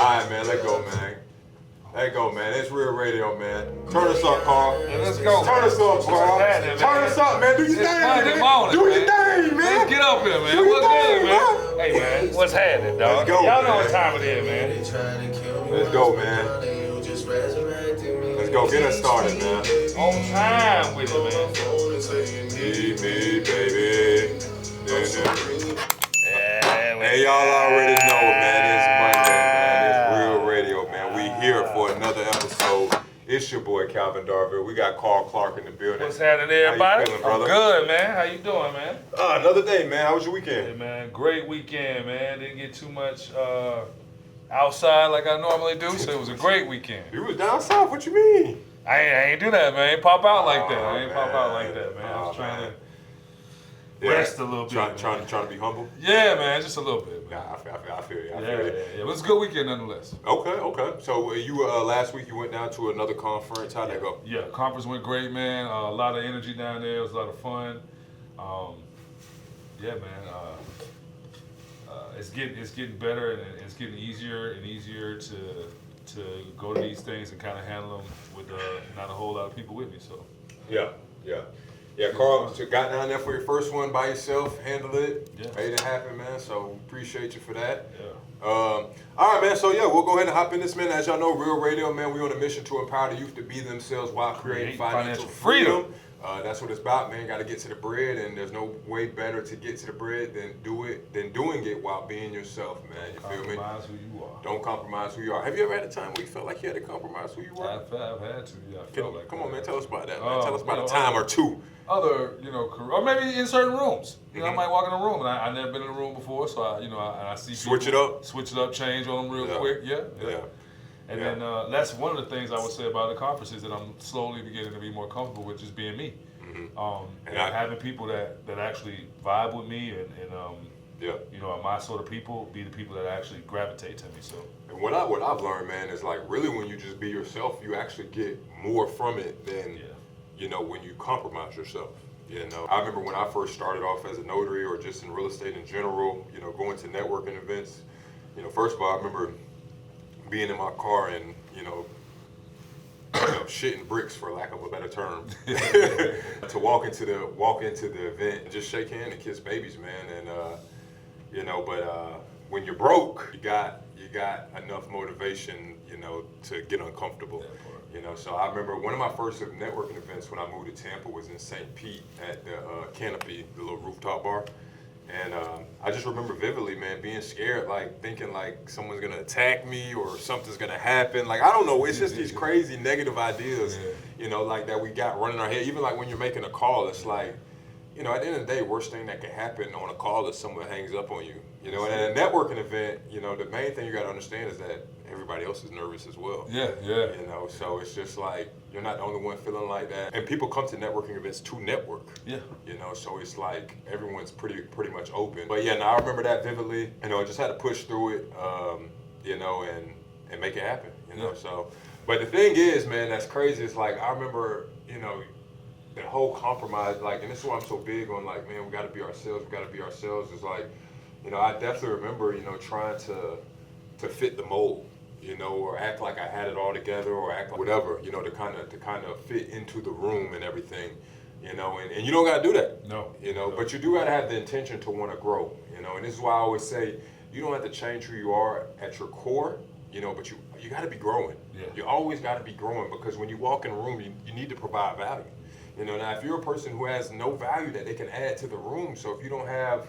right, man. Let go, man. Let go, man. It's real radio, man. Turn us up, Carl. Yeah, let's go. Turn us up, Carl. Turn us up, man. Do your thing, man. Morning, Do your thing, man. Let's get up here, man. Do your What's thing, good, man? Hey, man. What's happening, dog? Let's go, Y'all know man. what time it is, man. Let's go, man. Let's go. Get us started, man. On time with it, man. Me, baby. Yeah, Hey, y'all already know, man. It's Monday, man. It's real radio, man. We here for another episode. It's your boy Calvin Darville. We got Carl Clark in the building. What's happening, everybody? How you feeling, brother? I'm good, man. How you doing, man? Another day, man. How was your weekend? Hey, man. Great weekend, man. Didn't get too much outside like I normally do, so it was a great weekend. You was down south. What you mean? I ain't do that, man. I ain't pop out like that. I ain't pop out like that, man. I was trying to rest a little bit. Trying to be humble? Yeah, man. Just a little bit, man. Nah, I feel you. Yeah. It was a good weekend nonetheless. Okay. So you last week you went down to another conference. How'd that go? Yeah, conference went great, man. A lot of energy down there. It was a lot of fun. Yeah, man. It's getting better and it's getting easier and easier to go to these things and kind of handle them with not a whole lot of people with me. So. Yeah. Carl, so got down there for your first one by yourself, handled it, made it happen, man. So appreciate you for that. Yeah. All right, man. So yeah, we'll go ahead and hop in this, man. As y'all know, Real Radio, man, we on a mission to empower the youth to be themselves while creating financial freedom. That's what it's about, man. Got to get to the bread, and there's no way better to get to the bread than doing it while being yourself, man. You feel me? Compromise who you are. Don't compromise who you are. Have you ever had a time where you felt like you had to compromise who you are? I've had to. Yeah, I felt like Come that. on, man. Tell us about that, man. Tell us about a time or two. Other, or maybe in certain rooms. I might walk in a room and I never been in a room before, so I see people Switch it up, change on them real quick. Yeah. And then that's one of the things I would say about the conference is that I'm slowly beginning to be more comfortable with just being me. And having people that actually vibe with me and are my sort of people, be the people that actually gravitate to me. So. And what I've learned, man, is like really when you just be yourself, you actually get more from it than when you compromise yourself. I remember when I first started off as a notary or just in real estate in general, going to networking events. First of all, I remember being in my car and shitting bricks, for lack of a better term, to walk into the event and just shake hands and kiss babies, man. And but when you're broke, you got enough motivation, to get uncomfortable. So I remember one of my first networking events when I moved to Tampa was in St. Pete at the Canopy, the little rooftop bar. And I just remember vividly, man, being scared, like thinking like someone's gonna attack me or something's gonna happen. Like, I don't know, it's just these crazy negative ideas, like that we got running our head. Even like when you're making a call, it's like, at the end of the day, worst thing that can happen on a call is someone hangs up on you. And at a networking event, the main thing you gotta understand is that everybody else is nervous as well. Yeah. So it's just like, you're not the only one feeling like that. And people come to networking events to network. Yeah. So it's like everyone's pretty much open. But yeah, I remember that vividly. I just had to push through it, and make it happen. So, but the thing is, man, that's crazy. It's like I remember, the whole compromise, like, and this is why I'm so big on like, man, we got to be ourselves. It's like, I definitely remember, trying to fit the mold. Or act like I had it all together, or act like whatever, to kind of fit into the room and everything, and you don't gotta do that. No. But you do gotta have the intention to want to grow, and this is why I always say you don't have to change who you are at your core, but you gotta be growing. Yeah. You always gotta be growing, because when you walk in a room, you need to provide value. Now if you're a person who has no value that they can add to the room, so if you don't have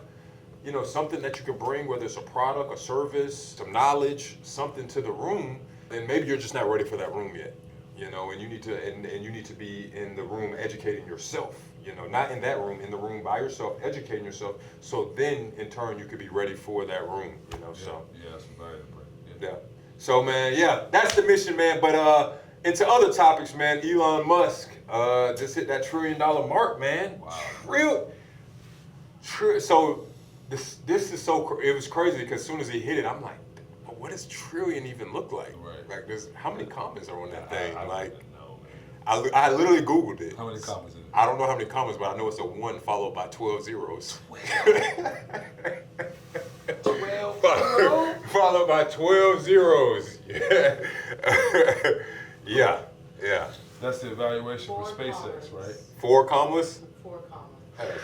something that you can bring, whether it's a product, a service, some knowledge, something to the room, then maybe you're just not ready for that room yet. And you need to and you need to be in the room educating yourself. Not in that room, in the room by yourself, educating yourself. So then in turn you could be ready for that room. So that's very important. Yeah. So man, that's the mission, man. But into other topics, man. Elon Musk just hit that $1 trillion mark, man. Wow. So. This is so, it was crazy because as soon as he hit it, I'm like, what does trillion even look like? Right. Like, how many commas are on that thing? I Like, don't even know, man. I literally Googled it. How many commas is it? I don't know how many commas, but I know it's a 1 followed by 12 zeros. 12 zeros? followed by 12 zeros. Yeah. Yeah. That's the evaluation for 4 SpaceX, commas. right? 4 commas? 4 commas.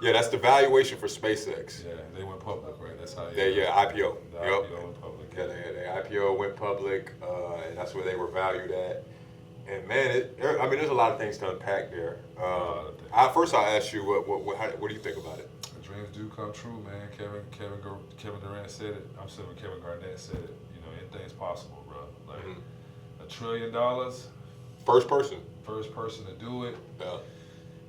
Yeah, that's the valuation for SpaceX. Yeah, they went public, right? That's how. IPO. The Yep. IPO went public. Yeah, the IPO went public, and that's where they were valued at. And man, there's a lot of things to unpack there. First, I'll ask you, what do you think about it? Dreams do come true, man. Kevin Durant said it. I'm saying Kevin Garnett said it. You know, anything's possible, bro. Like $1 trillion. First person. First person to do it. Yeah.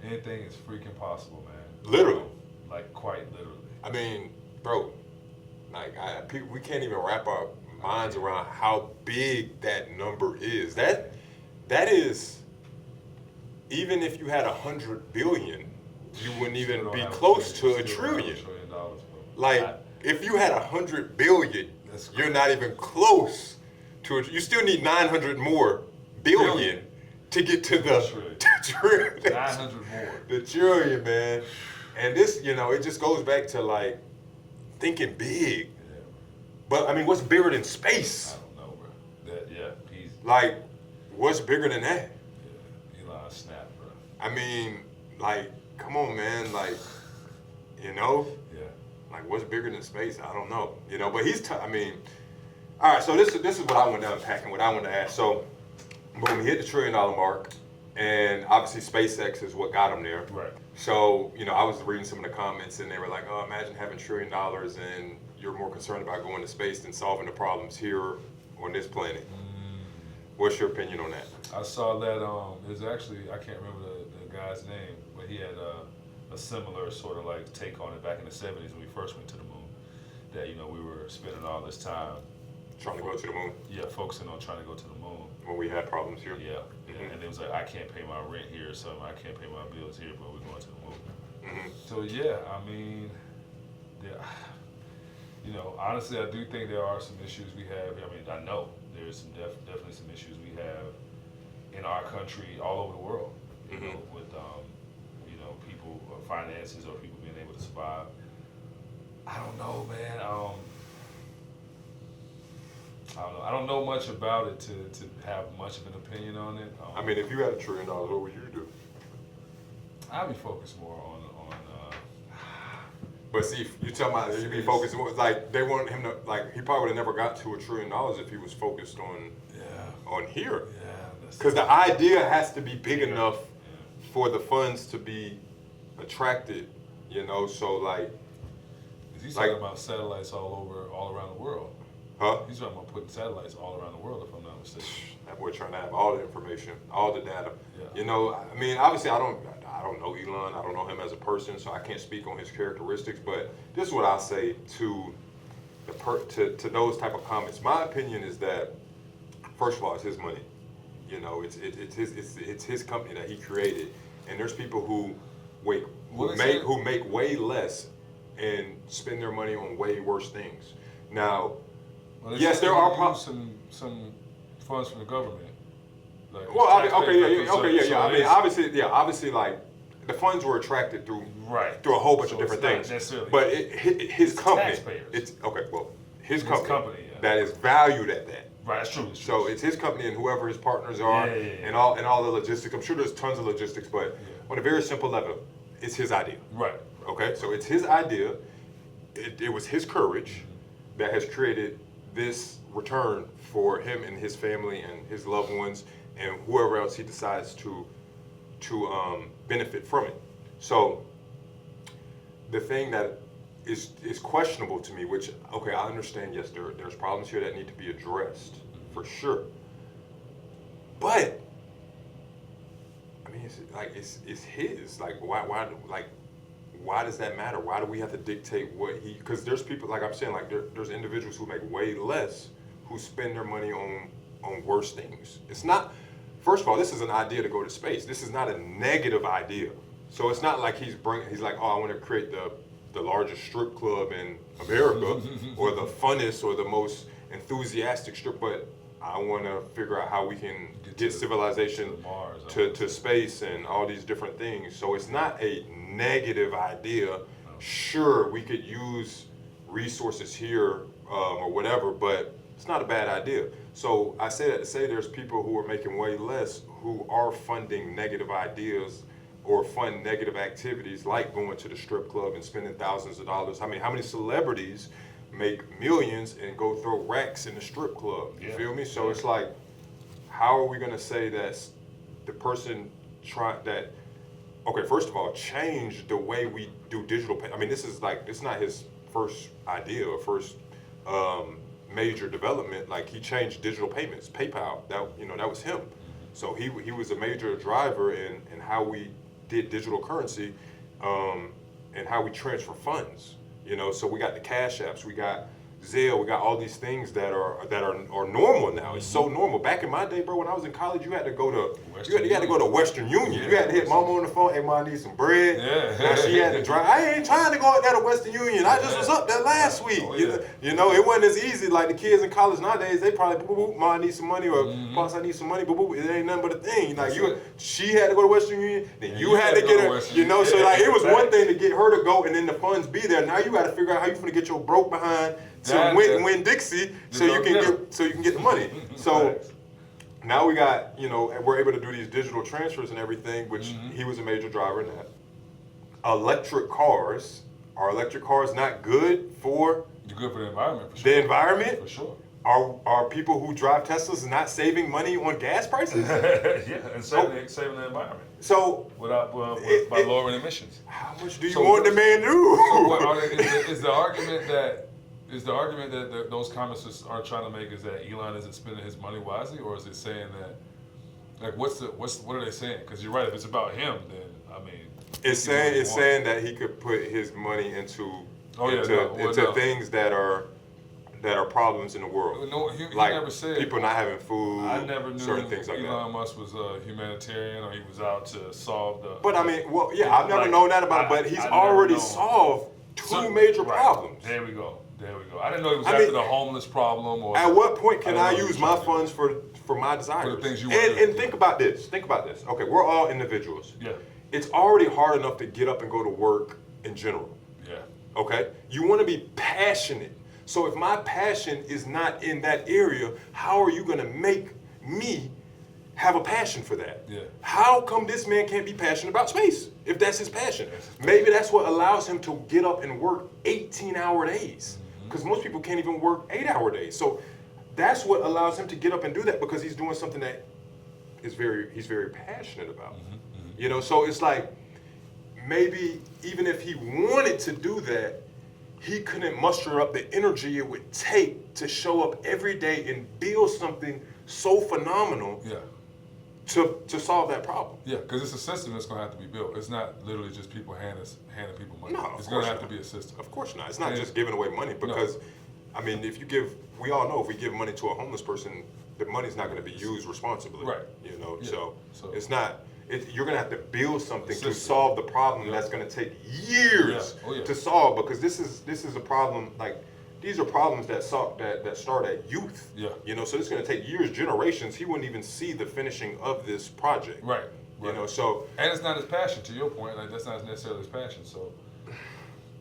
Anything is freaking possible, man. Literally. Like quite literally. I mean, bro, like we can't even wrap our minds around how big that number is. That is, even if you had 100 billion, you wouldn't even be close to $1 trillion. Like, if you had 100 billion, you're not even close to it. You still need 900 more billion to get to the trillion. 900 more. The trillion, man. And this, it just goes back to like thinking big. Yeah. But I mean, what's bigger than space? I don't know, bro. He's. Like, what's bigger than that? Yeah, Elon snap, bro. I mean, like, come on, man. Like, Yeah. like what's bigger than space? I don't know. But I mean, all right. So this is what I want to unpack and what I want to ask. So, boom, he hit the $1 trillion mark, and obviously SpaceX is what got him there. Right. So, I was reading some of the comments, and they were like, "Oh, imagine having $1 trillion and you're more concerned about going to space than solving the problems here on this planet." What's your opinion on that? I saw that. It was actually, I can't remember the guy's name, but he had a similar sort of like take on it back in the 70s when we first went to the moon. That we were spending all this time Trying to go to the moon yeah, focusing on trying to go to the moon. when we had problems here. Yeah, and it was like, I can't pay my rent here or something. I can't pay my bills here, but we're going to the moon. So yeah, I mean, honestly, I do think there are some issues we have. I mean, I know there's some definitely some issues we have in our country, all over the world, with people, finances, or people being able to survive. I don't know, man. I don't know. I don't know much about it to have much of an opinion on it. I mean, if you had $1 trillion, what would you do? I'd be focused more on But see, you tell me you'd be focused more, like they want him to, like he probably would have never got to $1 trillion if he was focused on here. Yeah. Because the idea has to be big enough for the funds to be attracted, so like. He's talking about satellites all around the world. Huh? He's talking about putting satellites all around the world, if I'm not mistaken. That boy trying to have all the information, all the data. Yeah. I mean, obviously I don't know Elon. I don't know him as a person, so I can't speak on his characteristics. But this is what I'll say to to those type of comments. My opinion is that, first of all, it's his money. It's his company that he created, and there's people who make way less and spend their money on way worse things. Now, yes, there are some funds from the government. Like I mean, obviously, like the funds were attracted through a whole bunch of different things. But his company, his company that is valued at that. Right, that's true. So it's his company and whoever his partners are, and all the logistics. I'm sure there's tons of logistics, but on a very simple level, it's his idea. Right. Okay, so it's his idea. It was his courage that has created this return for him and his family and his loved ones and whoever else he decides to benefit from it. So the thing that is questionable to me, which I understand. Yes, there's problems here that need to be addressed for sure. But I mean, it's his. Like why does that matter? Why do we have to dictate what he? Because there's people, like I'm saying, like there's individuals who make way less who spend their money on worse things. It's not. First of all, this is an idea to go to space. This is not a negative idea. So it's not like he's like, oh, I want to create the largest strip club in America or the funnest or the most enthusiastic strip, but I want to figure out how we can get civilization to space and all these different things. So it's not a negative idea. Sure, we could use resources here or whatever, but it's not a bad idea. So I say that to say there's people who are making way less who are funding negative ideas or fund negative activities like going to the strip club and spending thousands of dollars. I mean, how many celebrities make millions and go throw racks in the strip club? You feel me? So it's like, how are we gonna say that the person okay, first of all, change the way we do digital pay. I mean, this is not his first idea or first major development. Like, he changed digital payments, PayPal, that was him. So he was a major driver in how we did digital currency, and how we transfer funds. So we got the Cash Apps, we got Zelle, we got all these things that are normal now. It's so normal. Back in my day, bro, when I was in college, you had to go to Western Union. You had to hit mama on the phone, hey, mom, I need some bread. Yeah. Now she had to drive. I ain't trying to go out there to Western Union. I just was up there last week. It wasn't as easy. Like the kids in college nowadays, they probably boop, boop, mom, I need some money, or boss, I need some money, boop, boop. It ain't nothing but a thing. Like she had to go to Western Union, then you had to get her. So like it was one thing to get her to go and then the funds be there. Now you got to figure out how you gonna get your broke behind to win Dixie, so you can get the money. So now we got, we're able to do these digital transfers and everything, which he was a major driver in that. Electric cars. Are electric cars not good for the environment? For sure. The environment? For sure. Are people who drive Teslas not saving money on gas prices? And saving the environment. So by lowering emissions. How much do you want the man to do? So is the argument that those comments are trying to make is that Elon isn't spending his money wisely, or is it saying that, like, what are they saying? Because you're right, if it's about him, then I mean, it's saying that he could put his money into things that are problems in the world. No, he like never said people not having food. I never knew certain things like Elon Musk was a humanitarian, or he was out to solve the. But I mean, I've never known that about him. But he's already solved two major problems. There we go. I didn't know he was after the homeless problem. Or at what point can I use my funds for my desires? For the things you want and think about this. Okay, we're all individuals. Yeah. It's already hard enough to get up and go to work in general. Yeah. Okay? You want to be passionate. So if my passion is not in that area, how are you going to make me have a passion for that? Yeah. How come this man can't be passionate about space if that's his passion? Maybe that's what allows him to get up and work 18-hour days. Because most people can't even work 8-hour days. So that's what allows him to get up and do that, because he's doing something that he's very passionate about. So it's like, maybe even if he wanted to do that, he couldn't muster up the energy it would take to show up every day and build something so phenomenal to solve that problem. Yeah, because it's a system that's going to have to be built. It's not literally just people handing people money. No, it's going to have to be a system. Of course not. It's not just giving away money, because, I mean, we all know if we give money to a homeless person, the money's not going to be used responsibly. Right. So it's not. You're going to have to build something to solve the problem that's going to take years to solve, because this is a problem, like, these are problems that start at youth. So it's going to take years, generations. He wouldn't even see the finishing of this project. Right. So. And it's not his passion, to your point. Like, that's not necessarily his passion. So.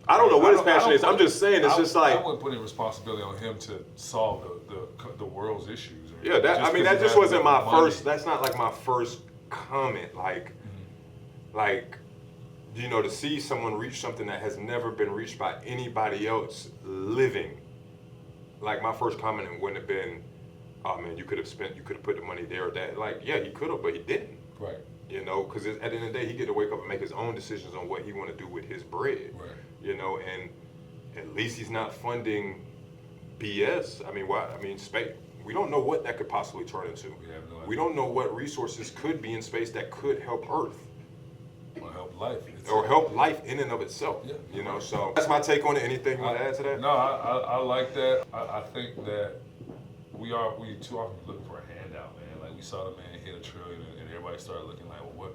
I don't know what his passion is. I'm just saying, it's just like. I wouldn't put any responsibility on him to solve the world's issues. That just wasn't my first. That's not like my first comment. Like, to see someone reach something that has never been reached by anybody else living. Like, my first comment wouldn't have been, oh man, you could have put the money there or that. Like, yeah, he could have, but he didn't. Right. Because at the end of the day, he get to wake up and make his own decisions on what he want to do with his bread. Right. And at least he's not funding BS. I mean, why? I mean, space. We don't know what that could possibly turn into. We have no idea. We don't know what resources could be in space that could help Earth. Or help life. Or help life in and of itself. Yeah. So that's my take on it. Anything you want to add to that? No, I like that. I think that we too often looking for a handout, man. Like, we saw the man hit $1 trillion, and everybody started looking like, well,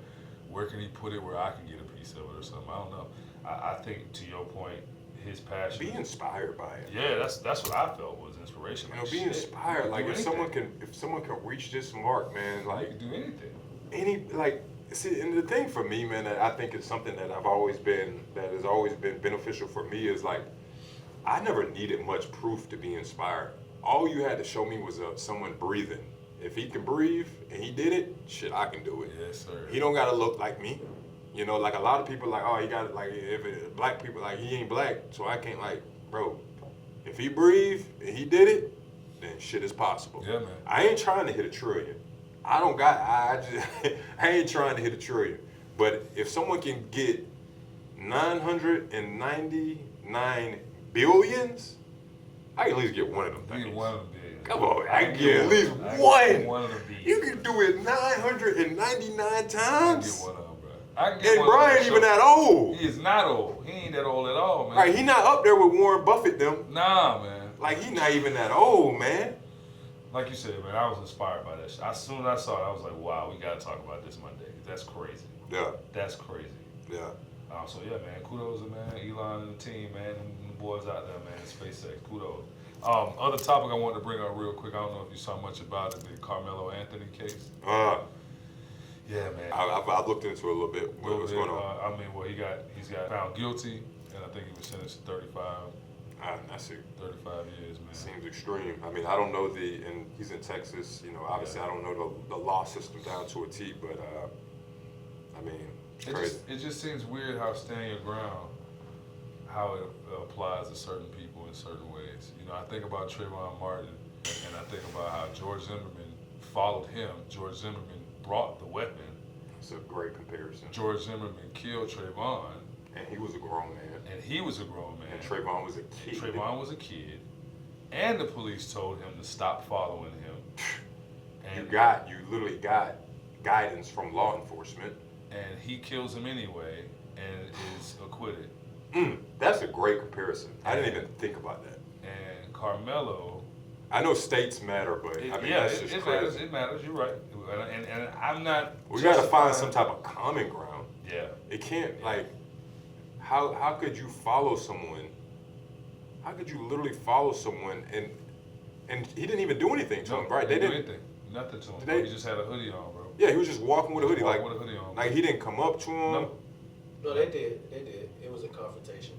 where can he put it where I can get a piece of it or something? I don't know. I think, to your point, his passion. Be inspired by it. Yeah, that's what I felt was inspiration. Be inspired. Like, if someone can reach this mark, man, like, you can do anything. See, and the thing for me, man, that I think is something that has always been beneficial for me is, like, I never needed much proof to be inspired. All you had to show me was someone breathing. If he can breathe and he did it, shit, I can do it. Yes, sir. He don't gotta look like me. You know, like a lot of people like, oh, he got like if black people like he ain't black, so I can't like, bro. If he breathe and he did it, then shit is possible. Yeah, man. I ain't trying to hit a trillion. I ain't trying to hit a trillion. But if someone can get 999 billions, I can at least get one of them things. Get one of them billions. Come on, I can get at least one. One of them billions. You can do it 999 times. I can get one of them, bro. I can get And one Brian of them. ain't even that old. He is not old. He ain't that old at all, man. Right, he not up there with Warren Buffett them. Nah, man. Like he not even that old, man. Like you said, man, I was inspired by that shit. As soon as I saw it, I was like, wow, we gotta talk about this Monday. That's crazy. Yeah. That's crazy. Yeah. So yeah, man, kudos to man, Elon and the team, man, and the boys out there, man, SpaceX, kudos. Other topic I wanted to bring up real quick. I don't know if you saw much about it, the Carmelo Anthony case. Yeah, man. I looked into it a little bit. What's going on? I mean, well, he's got found guilty, and I think he was sentenced to 35 years, man. Seems extreme. I mean, I don't know and he's in Texas. You know, obviously, I don't know the law system down to a T, but I mean, it's crazy. It just seems weird how standing your ground, how it applies to certain people in certain ways. You know, I think about Trayvon Martin, and I think about how George Zimmerman followed him. George Zimmerman brought the weapon. It's a great comparison. George Zimmerman killed Trayvon. And he was a grown man. And he was a grown man. And Trayvon was a kid. Trayvon was a kid. And the police told him to stop following him. And you literally got guidance from law enforcement. And he kills him anyway and is acquitted. That's a great comparison. I didn't even think about that. And Carmelo. I know states matter, but that's just crazy. It matters. You're right. And I'm not. We got to find some type of common ground. Yeah. It can't like. How could you follow someone? How could you literally follow someone and he didn't even do anything to him, right? They didn't do anything. Nothing to him. Bro. He just had a hoodie on, bro. Yeah, he was just walking with a hoodie, with a hoodie on. Like he didn't come up to him. No, they did. It was a confrontation.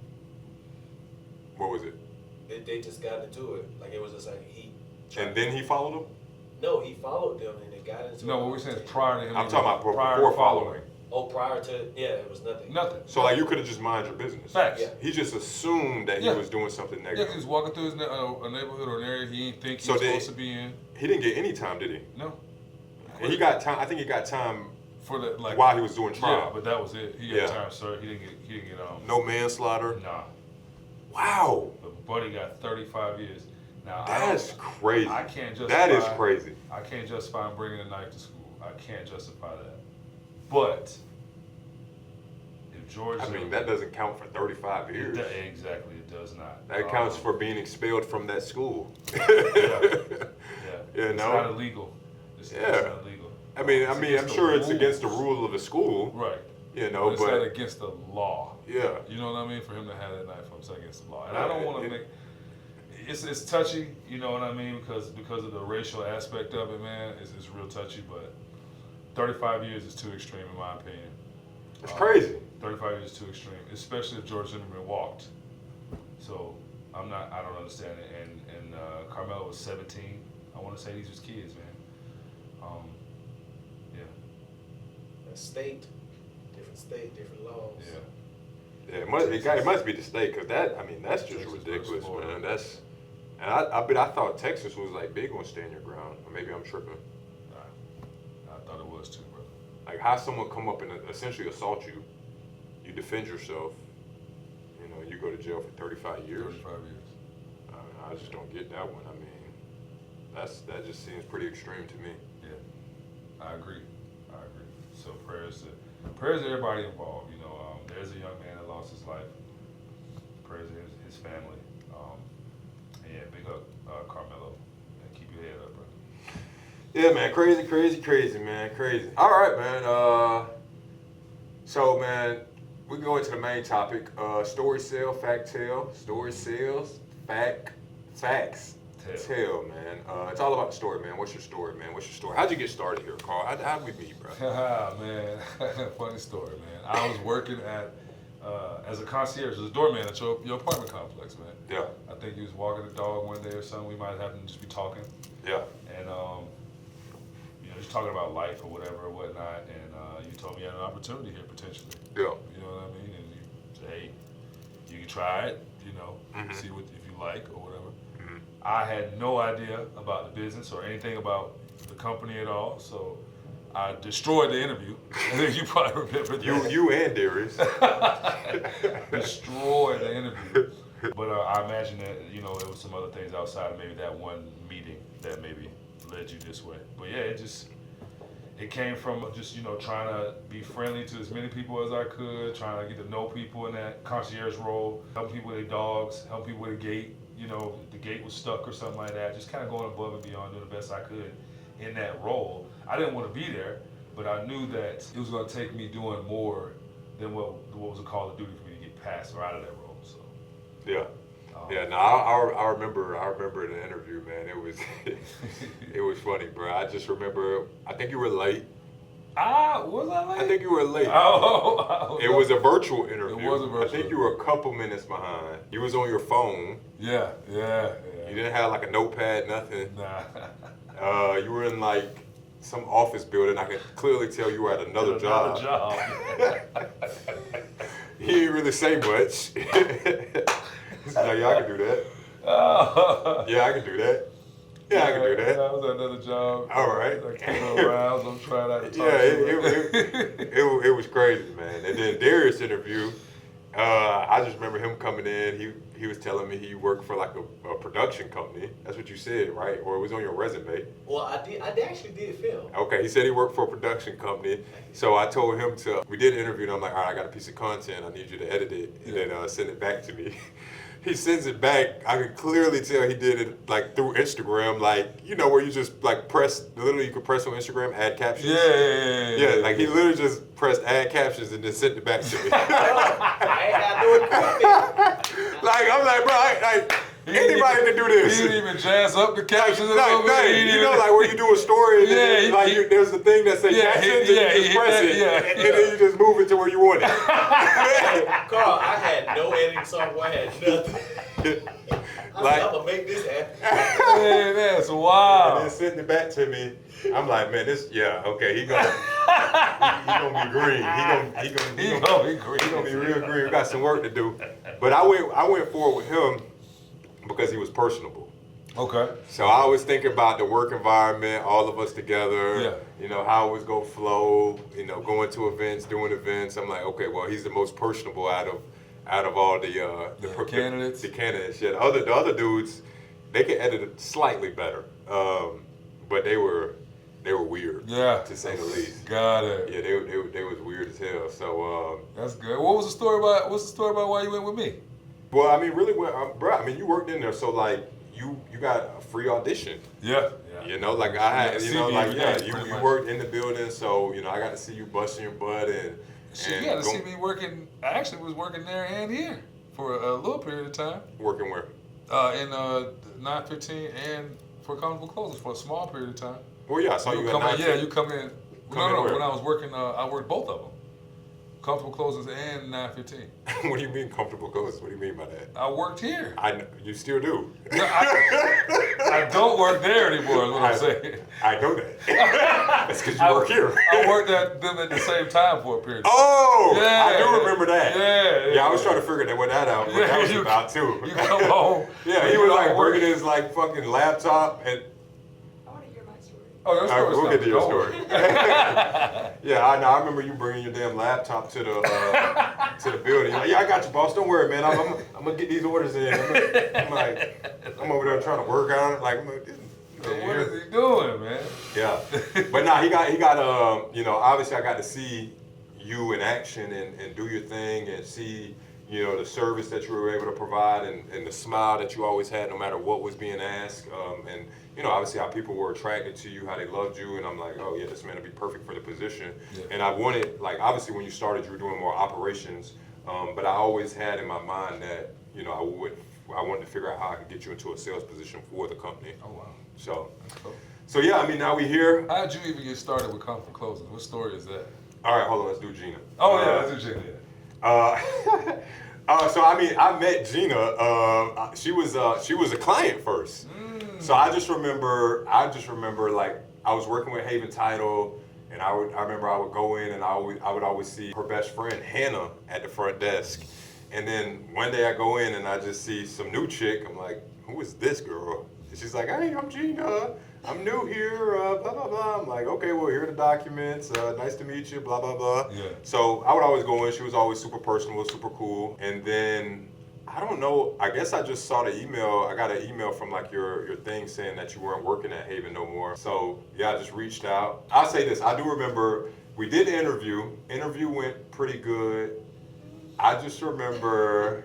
What was it? They just got into it. Like it was just like he. And then he followed them? No, he followed them and they got into it. No, what we're saying is prior to him. I'm talking about before following. Oh, prior to, it was nothing. Nothing. So like you could have just mind your business. Facts. Yeah. He just assumed that he was doing something negative. Yeah, he was walking through a neighborhood or an area he didn't think he was supposed to be in. He didn't get any time, did he? No. And he got time. I think he got time for the while he was doing trial. Yeah, but that was it. He got time, sir. He didn't get no manslaughter. Nah. Wow. But Buddy got 35 years. Now that's crazy. I can't justify. That is crazy. I can't justify him bringing a knife to school. I can't justify that. But if George, that doesn't count for 35 years. Exactly, it does not. That counts for being expelled from that school. Yeah. You know? It's not illegal. It's not illegal. I mean, I'm sure it's against the rule of the school. Right. You know, but it's not against the law. Yeah. You know what I mean? For him to have that knife, it's against the law. And I don't want to make. It's touchy, you know what I mean, because of the racial aspect of it, man. It's real touchy, but 35 years is too extreme in my opinion. It's crazy. 35 years is too extreme, especially if George Zimmerman walked. So I don't understand it. And Carmelo was 17. I want to say these was kids, man. A state, different laws. Yeah. Yeah, it must be the state, because that's just Texas ridiculous, man. I thought Texas was like big on stand your ground, or maybe I'm tripping. I thought it was too, bro. Like how someone come up and essentially assault you, you defend yourself, you know, you go to jail for 35 years. 35 years. I just don't get that one. I mean, that just seems pretty extreme to me. Yeah, I agree. So prayers to everybody involved. You know, there's a young man that lost his life. Prayers to his family. And yeah, big up Carmelo. And keep your head up, bro. Yeah, man, crazy, man, crazy. All right, man. So, man, we can go into the main topic. Story sell, fact tell. Story sells, facts tell, man. It's all about the story, man. What's your story, man? How'd you get started here, Carl? How'd we meet, bro? Man, funny story, man. I was working at as a concierge, as a doorman at your apartment complex, man. Yeah. I think you was walking the dog one day or something. We might happen to just be talking. Yeah. And just talking about life or whatever or whatnot. And you told me you had an opportunity here potentially. Yeah. You know what I mean? And you said, hey, you can try it. See what if you like or whatever. Mm-hmm. I had no idea about the business or anything about the company at all, so I destroyed the interview. I think you probably remember that. You and Darius. Destroyed the interview. But I imagine that, there was some other things outside of maybe that one meeting that maybe led you this way. But yeah, it came from just, trying to be friendly to as many people as I could, trying to get to know people in that concierge role, help people with their dogs, help people with a gate. The gate was stuck or something like that. Just kind of going above and beyond, doing the best I could in that role. I didn't want to be there, but I knew that it was going to take me doing more than what was a call of duty for me to get past or out of that role. So yeah. No, I remember the interview, man. It was funny, bro. I just remember, I think you were late. Was I late? I think you were late. It was a virtual interview. It was a virtual. I think you were a couple minutes behind. You was on your phone. Yeah. You didn't have like a notepad, nothing. Nah. You were in like some office building. I could clearly tell you were at another job. He didn't really say much. He's like, yeah, I can do that. Yeah, I can do that. Yeah, I can do that. I was at another job. All right. I came around, I'm trying out to talk it was crazy, man. And then Darius' interview, I just remember him coming in. He was telling me he worked for like a production company. That's what you said, right? Or it was on your resume. Well, I actually did film. Okay, he said he worked for a production company. So I told him we did an interview, and I'm like, all right, I got a piece of content. I need you to edit it and then send it back to me. He sends it back. I could clearly tell he did it like through Instagram, like, where you just like literally you could press on Instagram, add captions. Yeah. Like he literally just pressed add captions and then sent it back to me. I ain't got to do it. Like, I'm like, bro, anybody can do this. He didn't even jazz up the captions. Like, like where you do a story and then, there's the thing that says captions and you just press it and then you just move it to where you want it. Carl, I had no editing software, I had nothing. I'm gonna make this happen. Man, that's wild. And then sending it back to me, I'm like, man, okay, he gonna be green. He gonna be real green. We got some work to do. But I went forward with him because he was personable. Okay. So I was thinking about the work environment, all of us together, how it was going to flow, going to events, doing events. I'm like, okay, well, he's the most personable out of all the candidates. The candidates. Yeah, the other dudes, they could edit it slightly better, but they were weird. Yeah. To say the least. Got it. Yeah, they was weird as hell. So that's good. What's the story about why you went with me? Well, I mean, really, bro. I mean, you worked in there, so like, you got a free audition. Yeah. Like I had, you worked in the building, so I got to see you busting your butt and. You got to see me working. I actually was working there and here for a little period of time. Working where? In 915 and for Comfortable Closers for a small period of time. Well, yeah, I saw you at 915. Yeah, you come in. No. Where? When I was working, I worked both of them. Comfortable Closers and 915. What do you mean comfortable closers? What do you mean by that? I worked here. You still do. No, I don't work there anymore, is what I'm saying. I know that. That's because you work here. I worked at them at the same time for a period. Oh! Yeah. I do remember that. Yeah, I was trying to figure that out, but that was about too. You come home. Yeah, he was like bringing his like fucking laptop and. Oh, your story's we'll get to your story. Yeah, I remember you bringing your damn laptop to the building. You're like, yeah, I got you, boss. Don't worry, man. I'm gonna get these orders in. I'm over there trying to work on it. Like, what is he doing, man? Yeah, but nah, he got obviously I got to see you in action and do your thing and see the service that you were able to provide and the smile that you always had no matter what was being asked, and obviously how people were attracted to you, how they loved you, and I'm like, oh yeah, this man would be perfect for the position. Yeah. And I wanted, like, obviously when you started you were doing more operations, but I always had in my mind that I wanted to figure out how I could get you into a sales position for the company. Oh wow. So that's cool. So yeah, I mean, now we here. How did you even get started with Comfort Closing? What story is that? All right, hold on, let's do Gina. Oh yeah, let's do Gina. Yeah. So I mean, I met Gina. She was a client first. So I just remember like I was working with Haven Title, and I remember I would go in and I would always see her best friend Hannah at the front desk, and then one day I go in and I just see some new chick. I'm like, who is this girl? And she's like, hey, I'm Gina. I'm new here, blah, blah, blah. I'm like, okay, well, here are the documents. Nice to meet you, blah, blah, blah. Yeah. So I would always go in. She was always super personable, super cool. And then, I don't know, I guess I just saw the email. I got an email from like your thing saying that you weren't working at Haven no more. So yeah, I just reached out. I'll say this, I do remember we did the interview. Interview went pretty good. I just remember,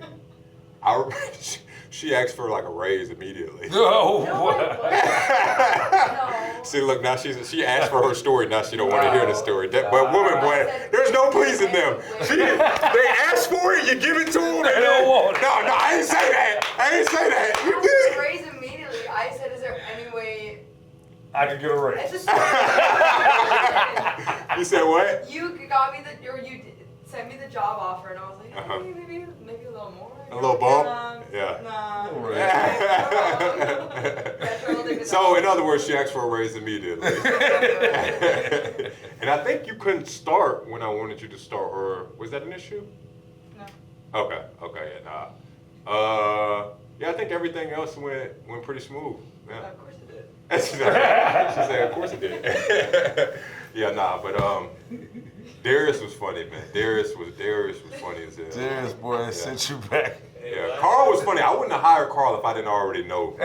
she asked for like a raise immediately. Oh, No. See, look, now she asked for her story. Now she don't want to hear the story. But woman, boy, there's no pleasing them. They asked for it, you give it to them. They don't want it. No, I didn't say that. I didn't say that. You did. Raise immediately. I said, is there any way? I can get a raise. It's just You said what? you got me sent me the job offer, and I was like, Uh-huh. hey, maybe a little more. A little bump? Yeah. Nah. So, in other words, she asked for a raise immediately. And I think you couldn't start when I wanted you to start, or was that an issue? No. Okay, yeah, nah. Yeah, I think everything else went pretty smooth. Yeah. Of course it did. She said, of course it did. Yeah, nah, but Darius was funny, man. Darius was funny as hell. Darius, boy, sent you back. Yeah, Carl was funny. I wouldn't have hired Carl if I didn't already know.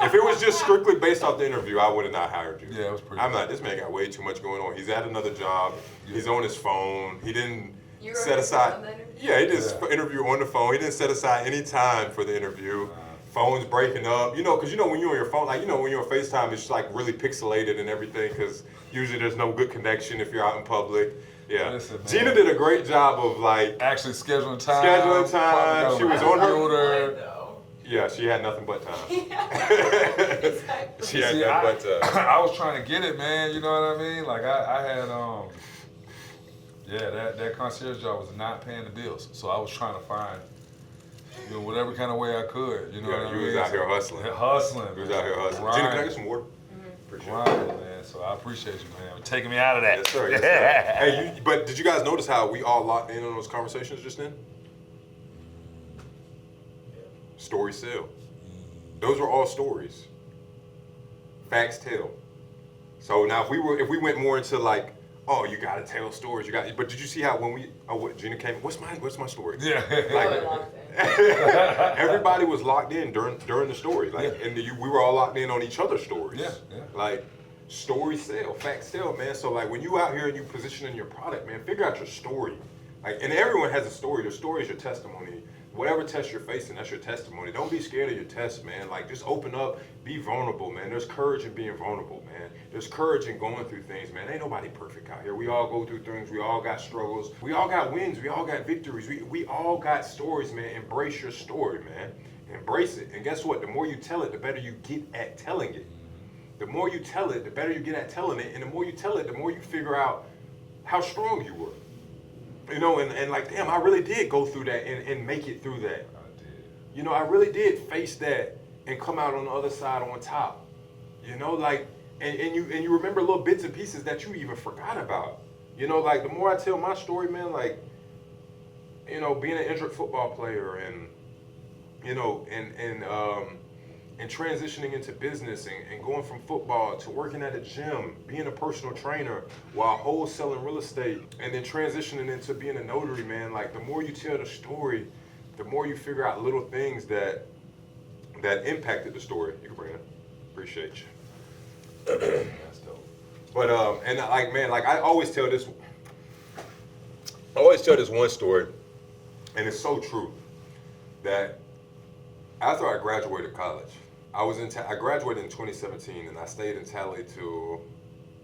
If it was just strictly based off the interview, I would have not hired you. Yeah, it was pretty I'm good. like, this man got way too much going on. He's at another job. Yeah. He's on his phone. He didn't You were set aside. on the interview? Yeah, he just interview on the phone. He didn't set aside any time for the interview. Phones breaking up, because when you're on your phone, like when you're on FaceTime, it's like really pixelated and everything, because usually there's no good connection if you're out in public. Yeah, Listen, man. Gina did a great job of like Actually scheduling time. She was on her. Computer. Yeah, she had nothing but time. Exactly. She had See, nothing but time. I was trying to get it, man. You know what I mean? Like I had that concierge job was not paying the bills, so I was trying to find whatever kind of way I could. You know what I mean? You was out here hustling. Hustling. You was out here hustling. Grind. Gina, can I get some water? Appreciate Grinding, man. So I appreciate you, man, for taking me out of that. Yes, sir. Yes, sir. Hey, but did you guys notice how we all locked in on those conversations just then? Story sell. Those were all stories. Facts tell. So now if we went more into like, oh, you gotta tell stories, but did you see how when Gina came, what's my story? Yeah. Everybody was locked in during the story, and we were all locked in on each other's stories. Yeah. Like, story sell, facts sell, man. So like when you out here and you positioning your product, man, figure out your story. Like, and everyone has a story. Their story is your testimony. Whatever test you're facing, that's your testimony. Don't be scared of your test, man. Like, just open up, be vulnerable, man. There's courage in being vulnerable, man. There's courage in going through things, man. Ain't nobody perfect out here. We all go through things. We all got struggles. We all got wins. We all got victories. We all got stories, man. Embrace your story, man. Embrace it. And guess what? The more you tell it, the better you get at telling it. The more you tell it, the better you get at telling it. And the more you tell it, the more you figure out how strong you were. And like, damn, I really did go through that and make it through that. I did. I really did face that and come out on the other side on top. Like, and you remember little bits and pieces that you even forgot about. Like the more I tell my story, man, like, being an injured football player and and transitioning into business and going from football to working at a gym, being a personal trainer while wholesaling real estate, and then transitioning into being a notary, man. Like, the more you tell the story, the more you figure out little things that impacted the story. You can bring it. Appreciate you. That's dope. But and like, man, like I always tell this one story, and it's so true, that after I graduated college, I graduated in 2017, and I stayed in Tally till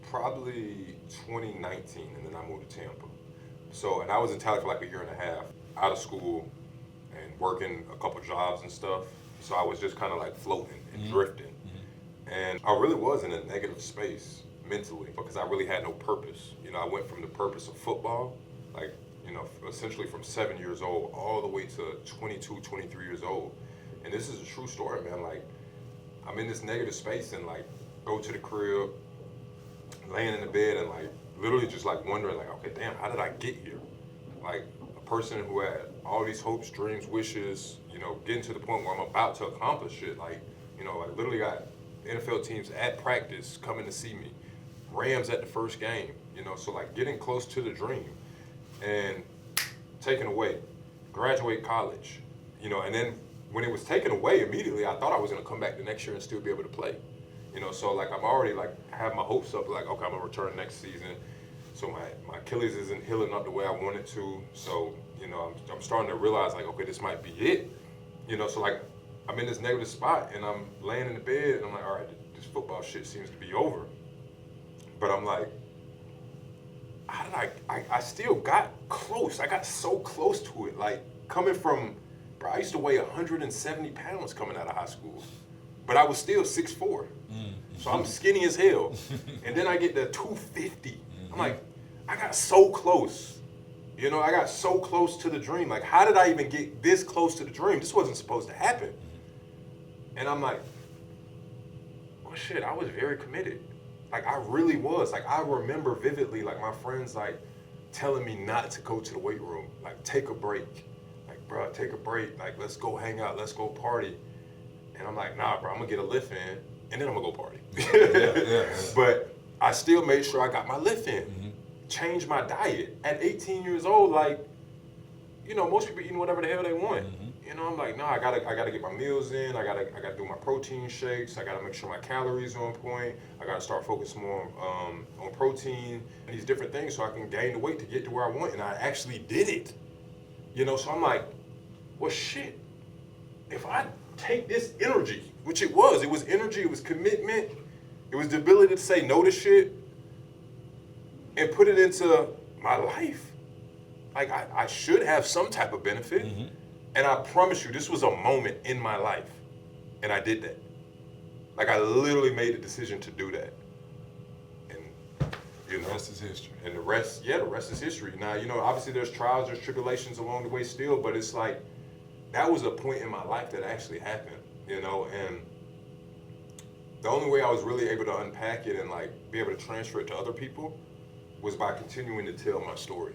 probably 2019, and then I moved to Tampa. So, and I was in Tally for like a year and a half, out of school, and working a couple jobs and stuff. So I was just kind of like floating and drifting. And I really was in a negative space mentally because I really had no purpose. I went from the purpose of football, like you know, essentially from 7 years old all the way to 22, 23 years old. And this is a true story, man. Like, I'm in this negative space and like go to the crib, laying in the bed and like literally just like wondering like, okay, damn, how did I get here? Like a person who had all these hopes, dreams, wishes, you know, getting to the point where I'm about to accomplish it. Like, you know, like literally got NFL teams at practice coming to see me, Rams at the first game, you know, so like getting close to the dream and taken away, graduate college, you know, and then when it was taken away immediately, I thought I was gonna come back the next year and still be able to play. You know, so like I'm already like have my hopes up, like, okay, I'm gonna return next season. So my Achilles isn't healing up the way I want it to. So, you know, I'm starting to realize like, okay, this might be it. You know, so like I'm in this negative spot and I'm laying in the bed and I'm like, all right, this football shit seems to be over. But I'm like, how did I still got close. I got so close to it. Like coming from, bro, I used to weigh 170 pounds coming out of high school, but I was still 6'4". So I'm skinny as hell. And then I get to 250. I'm like, I got so close. You know, I got so close to the dream. Like, how did I even get this close to the dream? This wasn't supposed to happen. And I'm like, well, shit, I was very committed. Like, I really was. Like, I remember vividly, like, my friends, like, telling me not to go to the weight room. Like, take a break. Like, bro, take a break. Like, let's go hang out. Let's go party. And I'm like, nah, bro, I'm gonna get a lift in, and then I'm gonna go party. Yeah. But I still made sure I got my lift in. Changed my diet. At 18 years old, like, you know, most people eating whatever the hell they want. You know, I'm like, nah, I gotta get my meals in. I gotta do my protein shakes. I gotta make sure my calories are on point. I gotta start focusing more on protein and these different things so I can gain the weight to get to where I want. And I actually did it. You know, so I'm like, well, shit. If I take this energy, which it was energy, it was commitment, it was the ability to say no to shit, and put it into my life. Like, I should have some type of benefit. And I promise you, this was a moment in my life. And I did that. Like, I literally made a decision to do that. And, you know. The rest is history. And the rest is history. Now, you know, obviously there's trials, there's tribulations along the way still, but it's like, that was a point in my life that actually happened, you know, and the only way I was really able to unpack it and like be able to transfer it to other people was by continuing to tell my story,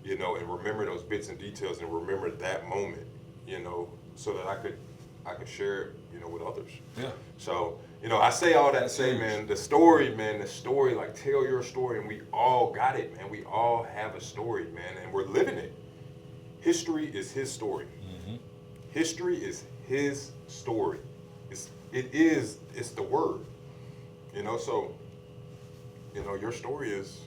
you know, and remember those bits and details and remember that moment, you know, so that I could share it, you know, with others. Yeah. So, you know, I say all that to say, man, the story, like tell your story, and we all got it, man. We all have a story, man, and we're living it. History is his story. History is his story. It's the word, you know, so, you know, your story is,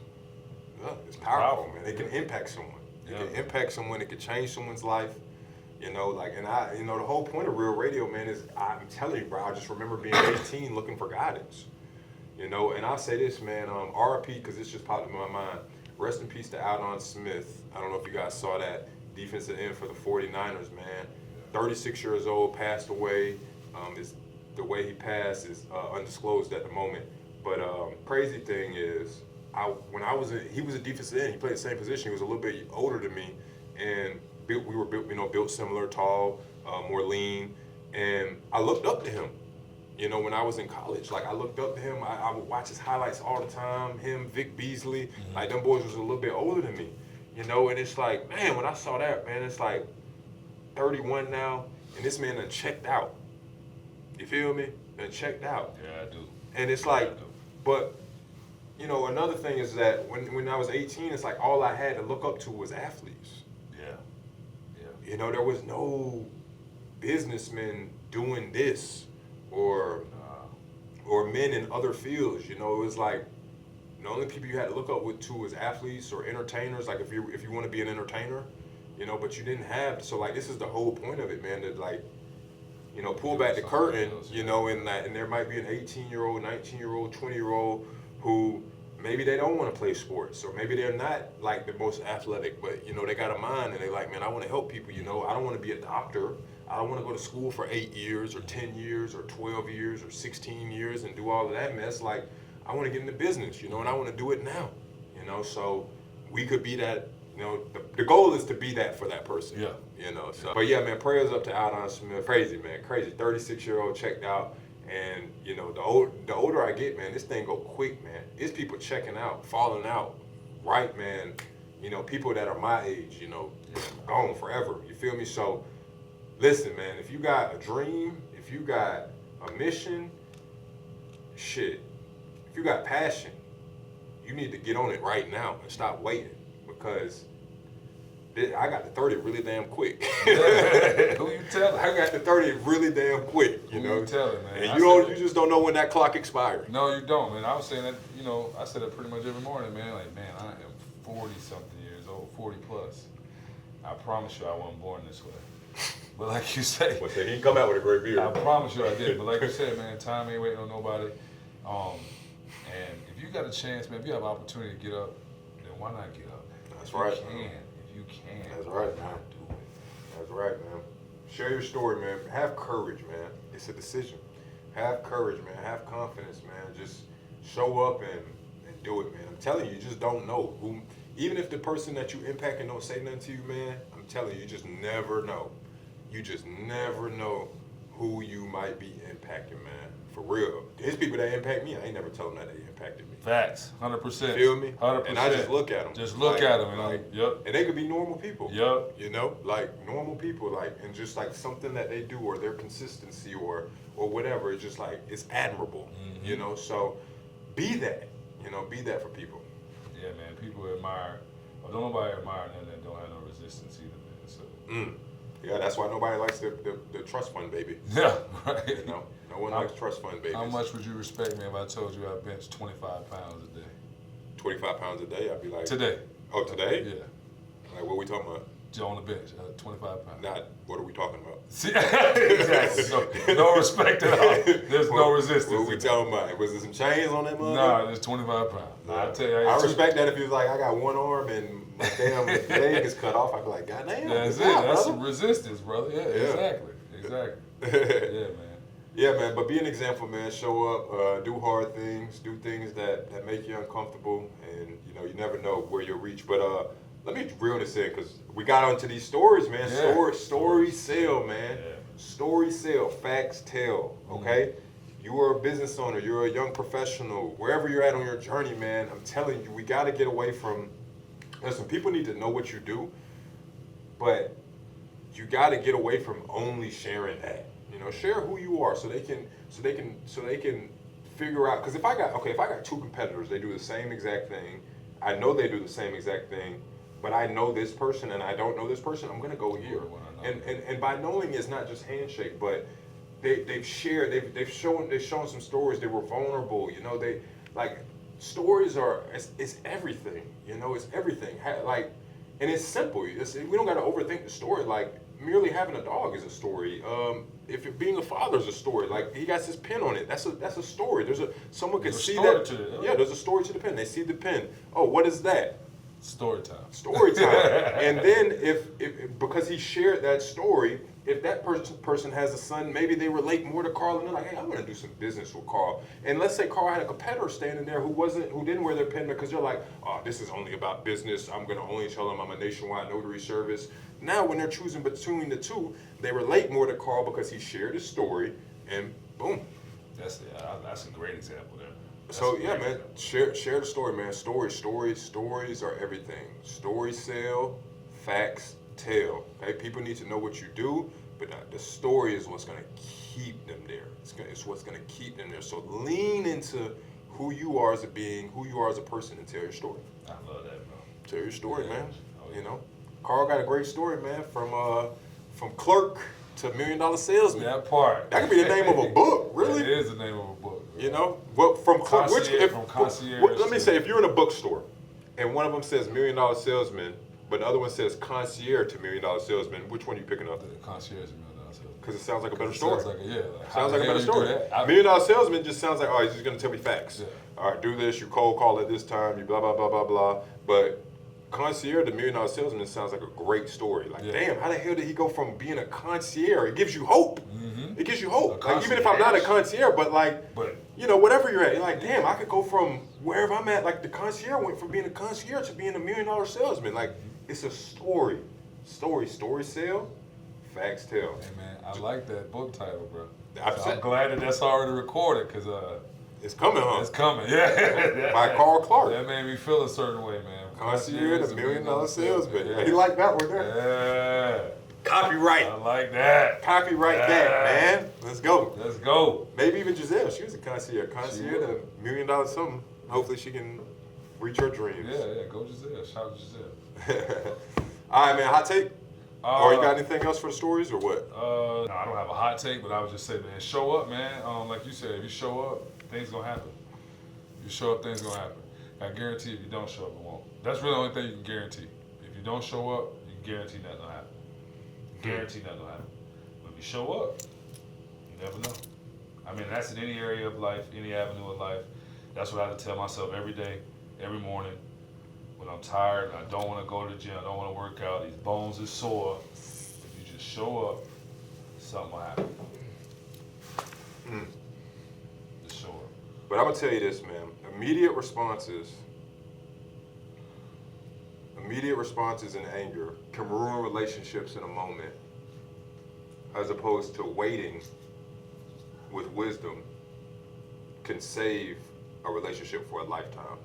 it's powerful, man. It can impact someone. It can impact someone. It can change someone's life, you know, like, and you know, the whole point of Real Radio, man, is I'm telling you, bro, I just remember being 18 looking for guidance, you know, and I'll say this, man, RIP, because this just popped in my mind, rest in peace to Aldon Smith. I don't know if you guys saw that, defensive end for the 49ers, man. 36 years old, passed away. The way he passed is undisclosed at the moment. But crazy thing is, he was a defensive end. He played the same position. He was a little bit older than me, and we were built similar, tall, more lean. And I looked up to him. You know, when I was in college, like I looked up to him. I would watch his highlights all the time. Him, Vic Beasley, like them boys was a little bit older than me. You know, and it's like, man, when I saw that, man, it's like 31 now, and this man done checked out. You feel me? Done checked out. Yeah, I do. And it's like, but, you know, another thing is that when I was 18, it's like all I had to look up to was athletes. You know, there was no businessmen doing this or men in other fields. You know, it was like the only people you had to look up to was athletes or entertainers. Like if you want to be an entertainer, you know, but you didn't have. So like this is the whole point of it, man. That like, you know, pull back the curtain, you know, and there might be an 18-year-old, 19-year-old, 20-year-old who maybe they don't want to play sports, or maybe they're not like the most athletic, but you know, they got a mind and they like, man, I want to help people, you know, I don't want to be a doctor. I don't want to go to school for 8 years or 10 years or 12 years or 16 years and do all of that mess. Like, I want to get into business, you know, and I want to do it now, you know, so we could be that You know, the goal is to be that for that person. Yeah. You know, so. But yeah, man, prayers up to Aldon Smith. Crazy, man, crazy. 36-year-old checked out. And, you know, the older I get, man, this thing go quick, man. It's people checking out, falling out, right, man. You know, people that are my age, you know, gone forever. You feel me? So, listen, man, if you got a dream, if you got a mission, shit, if you got passion, you need to get on it right now and stop waiting, because I got to 30 really damn quick. Who you telling? I got to 30 really damn quick, you know. Who you telling, man? And you just don't know when that clock expires. No, you don't, man. I was saying that, you know, I said that pretty much every morning, man. Like, man, I am 40-something years old, 40 plus. I promise you I wasn't born this way. But like you say, Well, he didn't come out with a great beard. I promise you I did. But like you said, man, time ain't waiting on nobody. And if you got a chance, man, if you have an opportunity to get up, then why not get up, man? That's right. If you can. That's right, man. Do it. That's right, man. Share your story, man. Have courage, man. It's a decision. Have courage, man. Have confidence, man. Just show up and do it, man. I'm telling you, you just don't know who. Even if the person that you impact and don't say nothing to you, man, I'm telling you, you just never know. You just never know who you might be impacting, man. For real. There's people that impact me. I ain't never told them that they impacted me. Facts, 100%. Feel me? 100%. And I just look at them. Just look at them, and yep. And they could be normal people. Yep. You know, like normal people, like, and just like something that they do or their consistency or whatever, it's just like, it's admirable. Mm-hmm. You know, so be that. You know, be that for people. Yeah, man. People admire, or don't nobody admire nothing that don't have no resistance either, man. So. Yeah, that's why nobody likes the trust fund baby. Yeah, right. You know, no one likes trust fund babies. How much would you respect me if I told you I bench 25 pounds a day? 25 pounds a day, I'd be like. Today. Oh, today? Yeah. Like, what are we talking about? On the bench, 25 pounds. Not, what are we talking about? See, exactly. No respect at all. There's no resistance. What are we talking about? Was there some chains on that motherfucker? Nah, there's 25 pounds. I tell you, I respect that if he was like, I got one arm and my damn leg is cut off. I'd be like, God damn. That's it. That's some resistance, brother. Yeah, exactly. Yeah, man. Yeah, man. But be an example, man. Show up, do hard things, do things that make you uncomfortable, and you know, you never know where you'll reach. But let me reel this in, because we got onto these stories, man. Yeah. Story sell, man. Yeah. Story sell, facts tell, okay? You are a business owner, you're a young professional, wherever you're at on your journey, man, I'm telling you, we got to get away from, listen, people need to know what you do, but you got to get away from only sharing that. You know, share who you are so they can figure out, because if I got two competitors, they do the same exact thing, I know they do the same exact thing, but I know this person and I don't know this person, I'm gonna go here. And by knowing, it's not just handshake, but they've shown some stories. They were vulnerable, you know. They like stories are it's everything, you know. It's everything. Like, and it's simple. We don't gotta overthink the story. Like, merely having a dog is a story. If being a father is a story, like he got his pen on it, that's a story. Someone could see that. To it, yeah, there's a story to the pen. They see the pen. Oh, what is that? Story time. Story time. And then if because he shared that story, if that person has a son, maybe they relate more to Carl and they're like, hey, I'm gonna do some business with Carl. And let's say Carl had a competitor standing there who didn't wear their pen because they're like, oh, this is only about business. I'm gonna only tell them I'm a nationwide notary service. Now when they're choosing between the two, they relate more to Carl because he shared his story, and boom. That's a great example there. So yeah, man, share the story, man. Stories are everything. Stories sell, facts tell. Okay, people need to know what you do, but the story is what's gonna keep them there. It's what's gonna keep them there. So lean into who you are as a being, who you are as a person, and tell your story. I love that, bro. Tell your story, man. Oh, yeah. You know, Carl got a great story, man. From clerk to $1 Million Salesman. That part. That could be the name of a book, really. It is the name of a book. You know, well, from concierge. Let me say, if you're in a bookstore and one of them says $1 Million Salesman, but the other one says concierge to $1 Million Salesman, which one are you picking up? The concierge is $1 Million Salesman. Because it sounds like a better story. Sounds like Sounds like a better story. $1 Million Salesman just sounds like, oh, he's just gonna tell me facts. Yeah. All right, do this. You cold call at this time. You blah blah blah blah blah. But concierge to $1 Million Salesman sounds like a great story. Like, damn, how the hell did he go from being a concierge? It gives you hope. It gives you hope. Like, even if I'm not a concierge, but you know, whatever you're at, you're like, damn, I could go from wherever I'm at. Like, the concierge went from being a concierge to being $1 Million Salesman. Like, It's a story. Story sell, facts tell. Hey man, I like that book title, bro. I'm I'm glad that that's already recorded, because it's coming, huh? it's coming. Yeah. By Carl Clark. That made me feel a certain way, man. Concierge, the $1 million salesman. Yeah. He liked that one there. Yeah. Copyright. I like that. Copyright that, man. Let's go. Let's go. Maybe even Giselle. She was a concierge. Concierge, $1 million something. Hopefully she can reach her dreams. Yeah, go Giselle. Shout out Giselle. All right, man. Hot take? Or you got anything else for the stories or what? No, I don't have a hot take, but I would just say, man, show up, man. Like you said, if you show up, things gonna happen. If you show up, things gonna happen. I guarantee if you don't show up, it won't. That's really the only thing you can guarantee. If you don't show up, you can guarantee nothing will happen. Guarantee nothing will happen. But if you show up, you never know. I mean, that's in any area of life, any avenue of life. That's what I have to tell myself every day, every morning. When I'm tired, I don't want to go to the gym, I don't want to work out, these bones are sore. If you just show up, something will happen. Just show up. But I'm going to tell you this, man. Immediate responses in anger can ruin relationships in a moment, as opposed to waiting with wisdom can save a relationship for a lifetime.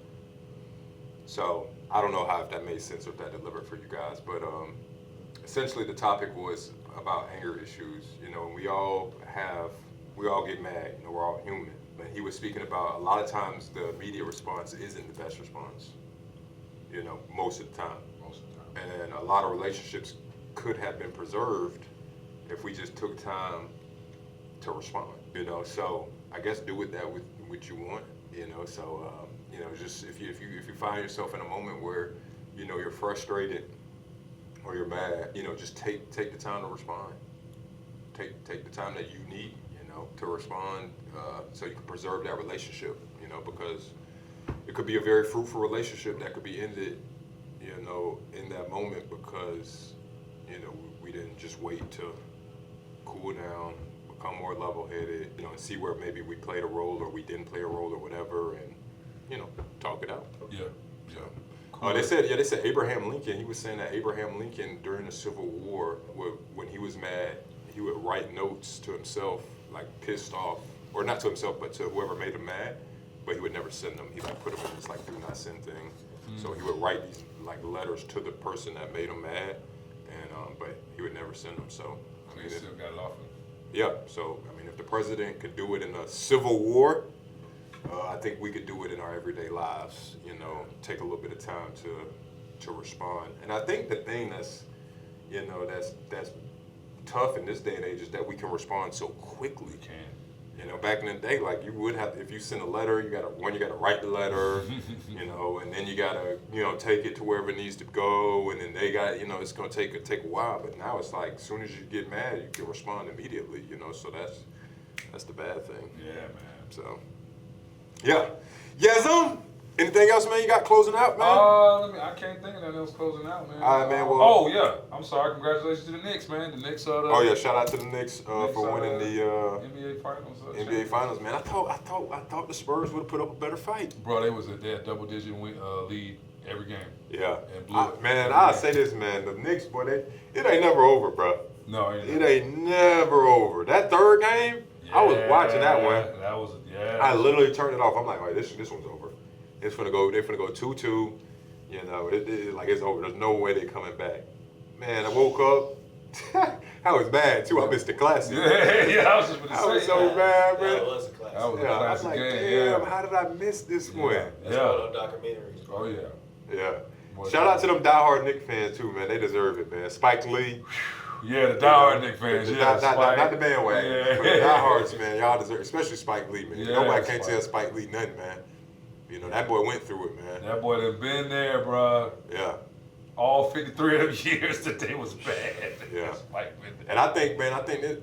So I don't know if that made sense or if that delivered for you guys, but essentially the topic was about anger issues. You know, and we all get mad. You know, we're all human. But he was speaking about a lot of times the immediate response isn't the best response. You know, most of the time. And a lot of relationships could have been preserved if we just took time to respond. You know, so I guess do with that with what you want. You know, so you know, just if you find yourself in a moment where you know you're frustrated or you're mad, you know, just take the time to respond. Take the time that you need, you know, to respond, so you can preserve that relationship. You know, because it could be a very fruitful relationship that could be ended, you know, in that moment because you know we didn't just wait to cool down, become more level-headed, you know, and see where maybe we played a role or we didn't play a role or whatever, and you know, talk it out. Yeah. Cool. They said Abraham Lincoln. He was saying that Abraham Lincoln during the Civil War, when he was mad, he would write notes to himself, like pissed off, or not to himself, but to whoever made him mad. But he would never send them. He like put them in this like do not send thing. So he would write these like letters to the person that made him mad, and but he would never send them. So I mean, he still got it off him. Yeah. So I mean, if the president could do it in a Civil War, I think we could do it in our everyday lives. You know, take a little bit of time to respond. And I think the thing that's, you know, that's tough in this day and age is that we can respond so quickly. We can. You know, back in the day, like you would have, if you send a letter, you gotta write the letter, you know, and then you gotta, you know, take it to wherever it needs to go, and then they got, you know, it's gonna take a while. But now it's like, as soon as you get mad, you can respond immediately, you know. So that's the bad thing. Yeah, man. So, yeah, anything else, man? You got closing out, man? I can't think of nothing else closing out, man. All right, man. Well, oh yeah, I'm sorry. Congratulations to the Knicks, man. The Knicks are the. Oh yeah, shout out to the Knicks for winning the NBA Finals. NBA Finals, man. I thought the Spurs would have put up a better fight. Bro, they had double-digit lead every game. Yeah. And blew man, I'll say this, man. The Knicks, boy, it ain't never over, bro. No, it ain't never over. That third game, I was watching that one. That was I literally turned it off. I'm like, all right, this one's over. It's gonna go. They're gonna go 2-2. You know, like it's over. There's no way they're coming back. Man, I woke up. I was mad too. I missed the classic. Yeah, I was just gonna say. I was so mad, man. That was a classic. That was a I was classic like, game. damn, how did I miss this one? That's one of those documentaries. Oh yeah. Yeah. Shout out to them diehard Knicks fans too, man. They deserve it, man. Spike Lee. Yeah, the diehard Knicks fans. Yeah, not the bandwagon. Yeah. But the diehards, man. Y'all deserve it. Especially Spike Lee, man. Yeah, Nobody can't Spike. tell Spike Lee nothing, man. You know, that boy went through it, man. That boy done been there, bro. Yeah. All 53 of them years that they was bad. Yeah. Spike been there. And I think, man,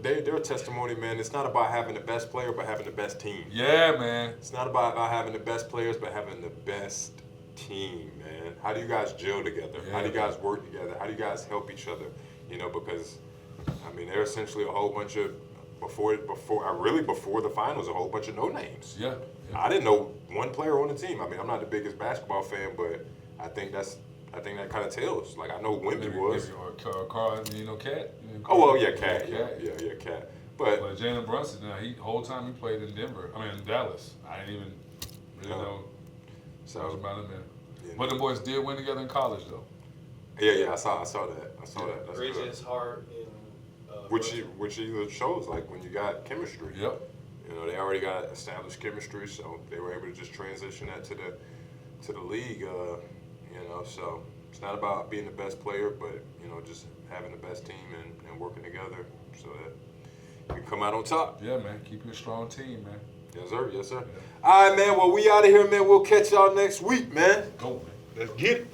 their testimony, man, it's not about having the best player, but having the best team. Yeah, man. It's not about having the best players, but having the best team, man. How do you guys gel together? Yeah. How do you guys work together? How do you guys help each other? You know, because, I mean, they're essentially a whole bunch of, before the finals, a whole bunch of no names. Yeah. I didn't know one player on the team. I mean, I'm not the biggest basketball fan, but I think that's I think that kind of tells. Like, I know who Wemby was. Maybe, or Carl, you know, Cat. Oh, well, yeah, Cat. Yeah, Cat. But Jalen Brunson, now, whole time he played in Dallas. I didn't even really know so much about him there. Yeah. But the boys did win together in college, though. Yeah, I saw that. That's Bridges, good. Hart, and which either shows like when you got chemistry. Yep. You know, they already got established chemistry, so they were able to just transition that to the league. You know, so it's not about being the best player, but you know, just having the best team and working together so that you can come out on top. Yeah, man. Keep you a strong team, man. Yes, sir. Yes, sir. Yeah. All right, man. Well, we out of here, man. We'll catch y'all next week, man. Go, man. Let's get it.